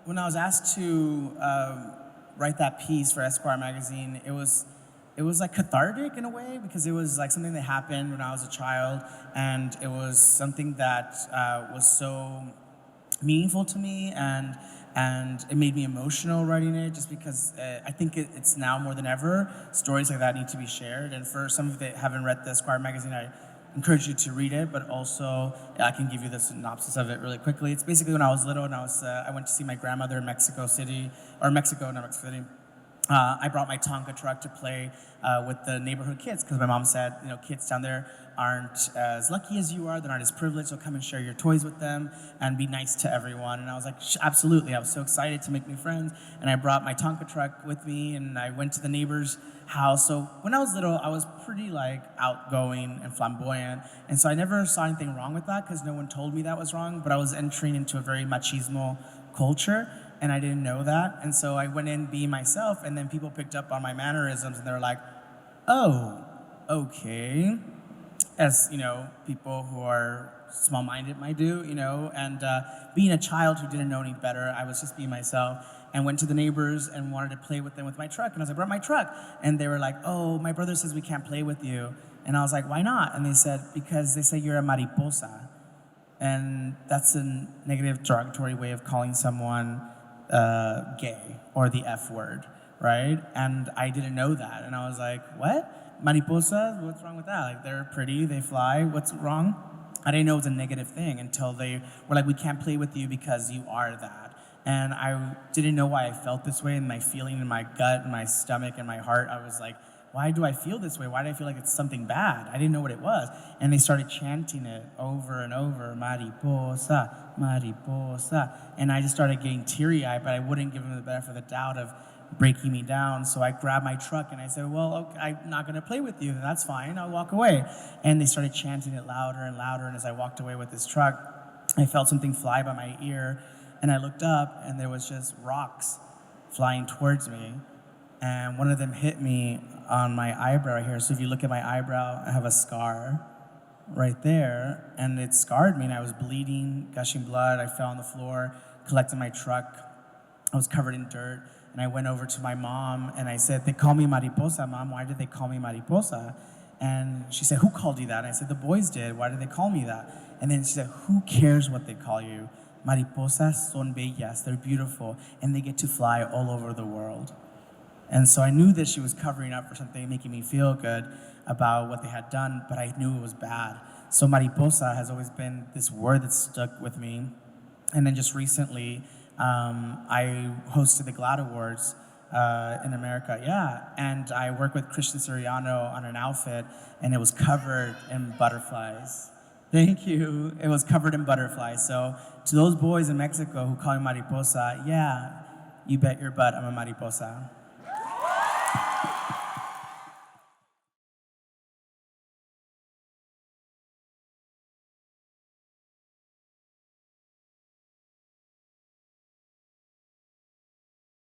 when I was asked to write that piece for Esquire magazine, it was like cathartic in a way, because it was like something that happened when I was a child, and it was something that was so meaningful to me, and it made me emotional writing it, just because I think it's now more than ever, stories like that need to be shared. And for some of you that haven't read the Esquire magazine, I encourage you to read it, but also I can give you the synopsis of it really quickly. It's basically when I was little and I went to see my grandmother in Mexico City. I brought my Tonka truck to play with the neighborhood kids, because my mom said, kids down there aren't as lucky as you are, they're not as privileged, so come and share your toys with them and be nice to everyone. And I was like, absolutely. I was so excited to make new friends, and I brought my Tonka truck with me, and I went to the neighbor's house. So when I was little, I was pretty outgoing and flamboyant, and so I never saw anything wrong with that, because no one told me that was wrong, but I was entering into a very machismo culture, and I didn't know that. And so I went in being myself, and then people picked up on my mannerisms, and they were like, oh, okay. As, people who are small-minded might do, and being a child who didn't know any better, I was just being myself, and went to the neighbors and wanted to play with them with my truck. And I was like, brought my truck. And they were like, oh, my brother says we can't play with you. And I was like, why not? And they said, because they say you're a mariposa. And that's a negative, derogatory way of calling someone gay, or the F word, right? And I didn't know that. And I was like, what? Mariposas? What's wrong with that? They're pretty, they fly, what's wrong? I didn't know it was a negative thing until they were like, we can't play with you because you are that. And I didn't know why I felt this way, and my feeling in my gut and my stomach and my heart, I was like, why do I feel this way? Why do I feel like it's something bad? I didn't know what it was. And they started chanting it over and over, mariposa, mariposa. And I just started getting teary-eyed, but I wouldn't give them the benefit of the doubt of breaking me down. So I grabbed my truck and I said, well, okay, I'm not gonna play with you, that's fine, I'll walk away. And they started chanting it louder and louder, and as I walked away with this truck, I felt something fly by my ear, and I looked up, and there was just rocks flying towards me, and one of them hit me on my eyebrow right here. So if you look at my eyebrow, I have a scar right there, and it scarred me, and I was bleeding, gushing blood. I fell on the floor, collected my truck. I was covered in dirt, and I went over to my mom, and I said, they call me Mariposa, Mom. Why did they call me Mariposa? And she said, who called you that? And I said, the boys did. Why did they call me that? And then she said, who cares what they call you? Mariposas son bellas. They're beautiful, and they get to fly all over the world. And so I knew that she was covering up for something, making me feel good about what they had done, but I knew it was bad. So mariposa has always been this word that stuck with me. And then just recently, I hosted the GLAAD Awards in America, and I worked with Christian Siriano on an outfit, and it was covered in butterflies. Thank you. It was covered in butterflies. So to those boys in Mexico who call me mariposa, you bet your butt I'm a mariposa.